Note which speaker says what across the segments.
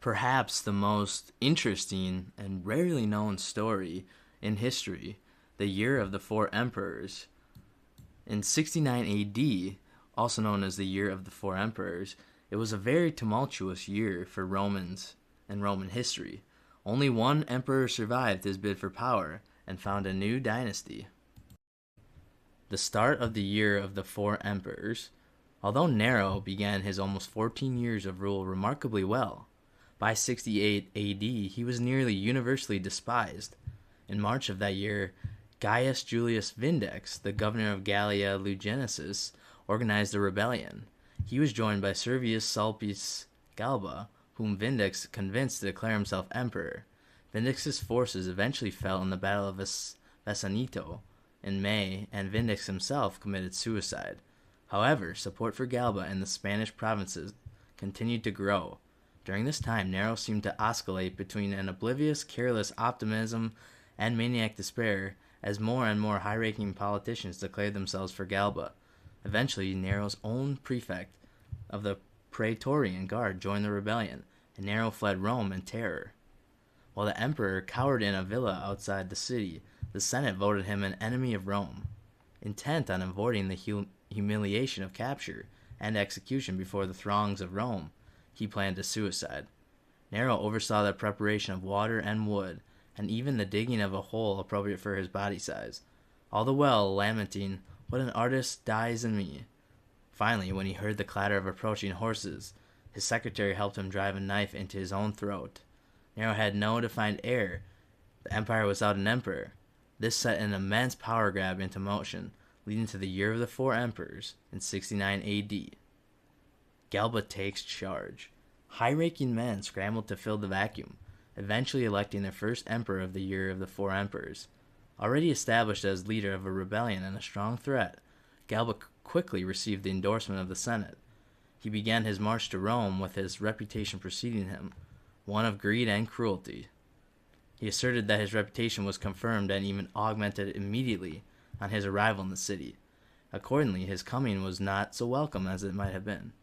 Speaker 1: perhaps the most interesting and rarely known story in history, the Year of the Four Emperors. In 69 AD, also known as the Year of the Four Emperors, it was a very tumultuous year for Romans and Roman history. Only one emperor survived his bid for power and found a new dynasty. The start of the Year of the Four Emperors. Although Nero began his almost 14 years of rule remarkably well, by 68 AD he was nearly universally despised. In March of that year, Gaius Julius Vindex, the governor of Gallia Lugenesis, organized a rebellion. He was joined by Servius Sulpice Galba, whom Vindex convinced to declare himself emperor. Vindex's forces eventually fell in the Battle of Vesanito in May, and Vindex himself committed suicide. However, support for Galba in the Spanish provinces continued to grow. During this time, Nero seemed to oscillate between an oblivious, careless optimism and maniac despair as more and more high-ranking politicians declared themselves for Galba. Eventually, Nero's own prefect of the Praetorian Guard joined the rebellion, and Nero fled Rome in terror. While the emperor cowered in a villa outside the city, the Senate voted him an enemy of Rome. Intent on avoiding the humiliation of capture and execution before the throngs of Rome, he planned a suicide. Nero oversaw the preparation of water and wood, and even the digging of a hole appropriate for his body size, all the while lamenting, "What an artist dies in me." Finally, when he heard the clatter of approaching horses, his secretary helped him drive a knife into his own throat. Nero had no defined heir. The empire was without an emperor. This set an immense power grab into motion, leading to the Year of the Four Emperors in 69 AD. Galba takes charge. High-ranking men scrambled to fill the vacuum, eventually electing the first emperor of the Year of the Four Emperors. Already established as leader of a rebellion and a strong threat, Galba quickly received the endorsement of the Senate. He began his march to Rome with his reputation preceding him, one of greed and cruelty. He asserted that his reputation was confirmed and even augmented immediately on his arrival in the city. Accordingly, his coming was not so welcome as it might have been.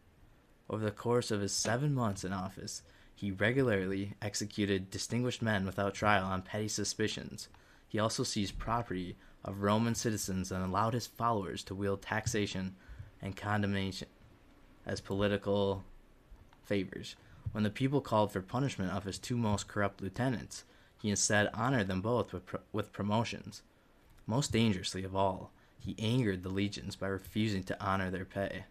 Speaker 1: Over the course of his 7 months in office, he regularly executed distinguished men without trial on petty suspicions. He also seized property of Roman citizens and allowed his followers to wield taxation and condemnation as political favors. When the people called for punishment of his two most corrupt lieutenants, he instead honored them both with promotions. Most dangerously of all, he angered the legions by refusing to honor their pay.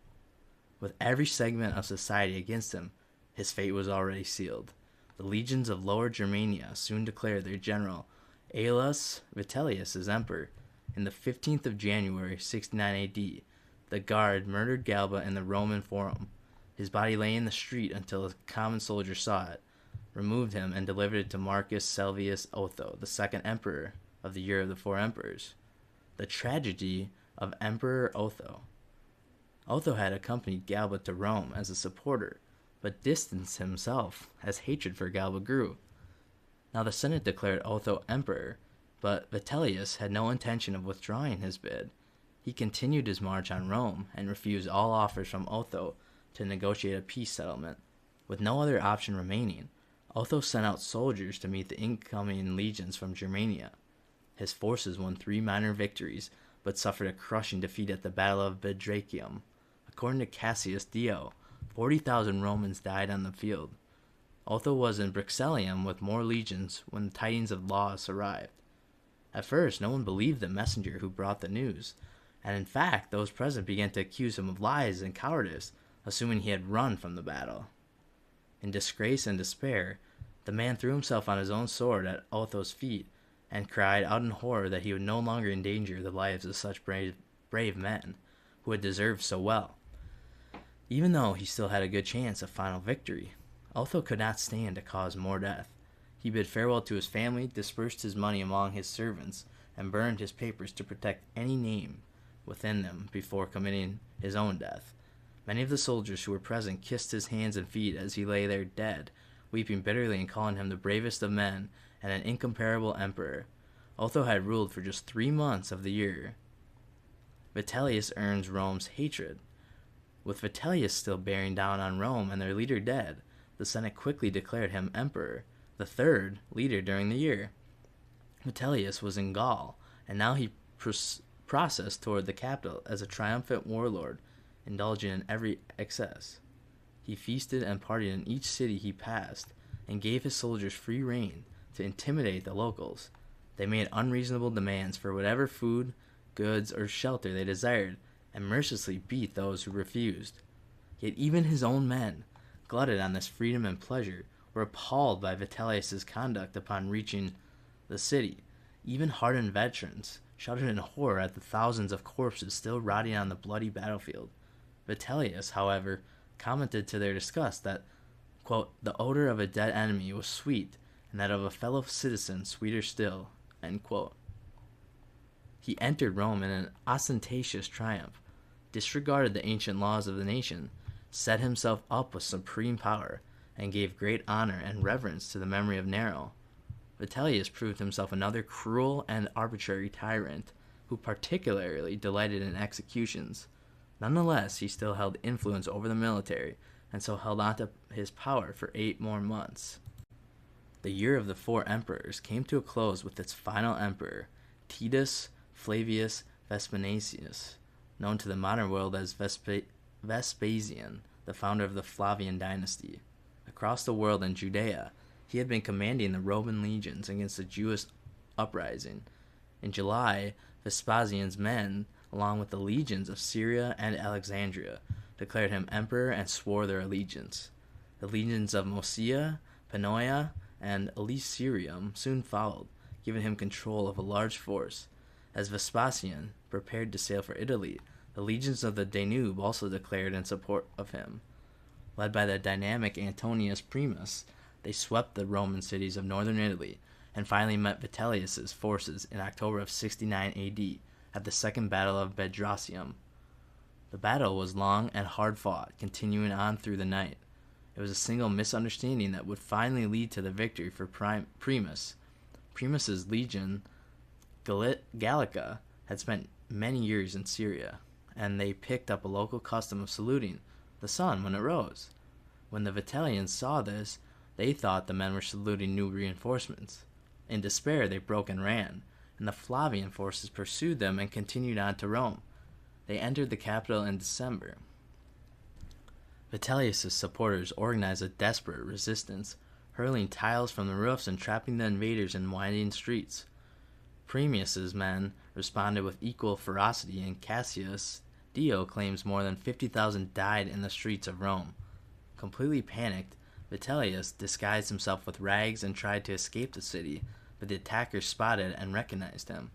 Speaker 1: With every segment of society against him, his fate was already sealed. The legions of Lower Germania soon declared their general, Aulus Vitellius, as emperor. In the 15th of January, 69 AD, the guard murdered Galba in the Roman Forum. His body lay in the street until a common soldier saw it, removed him, and delivered it to Marcus Salvius Otho, the second emperor of the Year of the Four Emperors. The tragedy of Emperor Otho. Otho had accompanied Galba to Rome as a supporter, but distanced himself as hatred for Galba grew. Now the Senate declared Otho emperor, but Vitellius had no intention of withdrawing his bid. He continued his march on Rome and refused all offers from Otho to negotiate a peace settlement. With no other option remaining, Otho sent out soldiers to meet the incoming legions from Germania. His forces won 3 minor victories, but suffered a crushing defeat at the Battle of Bedracium. According to Cassius Dio, 40,000 Romans died on the field. Otho was in Brixellium with more legions when the tidings of loss arrived. At first, no one believed the messenger who brought the news, and in fact, those present began to accuse him of lies and cowardice, assuming he had run from the battle. In disgrace and despair, the man threw himself on his own sword at Otho's feet and cried out in horror that he would no longer endanger the lives of such brave men who had deserved so well. Even though he still had a good chance of final victory, Otho could not stand to cause more death. He bid farewell to his family, dispersed his money among his servants, and burned his papers to protect any name within them before committing his own death. Many of the soldiers who were present kissed his hands and feet as he lay there dead, weeping bitterly and calling him the bravest of men and an incomparable emperor. Otho had ruled for just 3 months of the year. Vitellius earns Rome's hatred. With Vitellius still bearing down on Rome and their leader dead, the Senate quickly declared him emperor, the third leader during the year. Vitellius was in Gaul, and now he processed toward the capital as a triumphant warlord, indulging in every excess. He feasted and partied in each city he passed, and gave his soldiers free rein to intimidate the locals. They made unreasonable demands for whatever food, goods, or shelter they desired, and mercilessly beat those who refused. Yet even his own men, glutted on this freedom and pleasure, were appalled by Vitellius's conduct upon reaching the city. Even hardened veterans shuddered in horror at the thousands of corpses still rotting on the bloody battlefield. Vitellius, however, commented to their disgust that, quote, the odor of a dead enemy was sweet, and that of a fellow citizen sweeter still, end quote. He entered Rome in an ostentatious triumph, disregarded the ancient laws of the nation, set himself up with supreme power, and gave great honor and reverence to the memory of Nero. Vitellius proved himself another cruel and arbitrary tyrant, who particularly delighted in executions. Nonetheless, he still held influence over the military, and so held on to his power for 8 more months. The year of the 4 emperors came to a close with its final emperor, Titus Flavius Vespasian, known to the modern world as Vespasian, the founder of the Flavian dynasty. Across the world in Judea, he had been commanding the Roman legions against the Jewish uprising. In July, Vespasian's men, along with the legions of Syria and Alexandria, declared him emperor and swore their allegiance. The legions of Moesia, Pannonia, and Elysium soon followed, giving him control of a large force. As Vespasian prepared to sail for Italy, the legions of the Danube also declared in support of him. Led by the dynamic Antonius Primus, they swept the Roman cities of northern Italy, and finally met Vitellius's forces in October of 69 AD at the Second Battle of Bedrosium. The battle was long and hard fought, continuing on through the night. It was a single misunderstanding that would finally lead to the victory for Primus. Primus's legion, Gallica, had spent many years in Syria, and they picked up a local custom of saluting the sun when it rose. When the Vitellians saw this, they thought the men were saluting new reinforcements. In despair, they broke and ran, and the Flavian forces pursued them and continued on to Rome. They entered the capital in December. Vitellius' supporters organized a desperate resistance, hurling tiles from the roofs and trapping the invaders in winding streets. Primus's men responded with equal ferocity, and Cassius Dio claims more than 50,000 died in the streets of Rome. Completely panicked, Vitellius disguised himself with rags and tried to escape the city, but the attackers spotted and recognized him.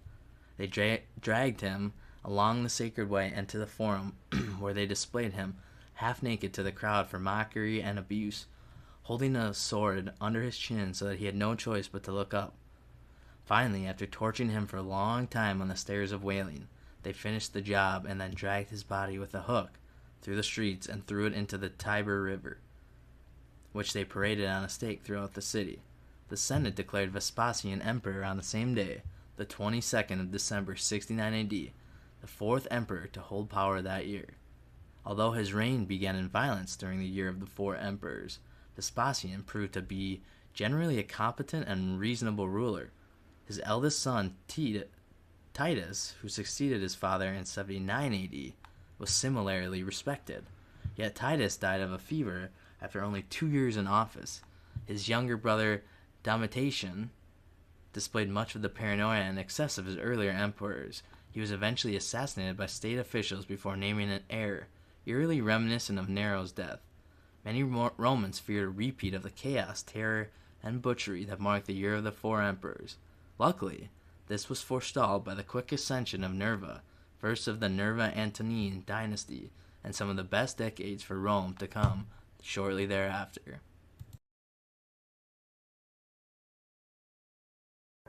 Speaker 1: They dragged him along the sacred way and to the forum, where they displayed him half naked to the crowd for mockery and abuse, holding a sword under his chin so that he had no choice but to look up. Finally, after torturing him for a long time on the stairs of wailing, they finished the job and then dragged his body with a hook through the streets and threw it into the Tiber River, which they paraded on a stake throughout the city. The Senate declared Vespasian emperor on the same day, the 22nd of December 69 AD, the 4th emperor to hold power that year. Although his reign began in violence during the year of the 4 emperors, Vespasian proved to be generally a competent and reasonable ruler. His eldest son, Titus, who succeeded his father in 79 AD, was similarly respected. Yet Titus died of a fever after only 2 years in office. His younger brother, Domitian, displayed much of the paranoia and excess of his earlier emperors. He was eventually assassinated by state officials before naming an heir, eerily reminiscent of Nero's death. Many Romans feared a repeat of the chaos, terror, and butchery that marked the year of the 4 emperors. Luckily, this was forestalled by the quick ascension of Nerva, first of the Nerva-Antonine dynasty, and some of the best decades for Rome to come shortly thereafter.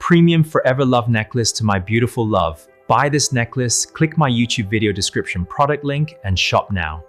Speaker 2: Premium Forever Love necklace to my beautiful love. Buy this necklace, click my YouTube video description product link, and shop now.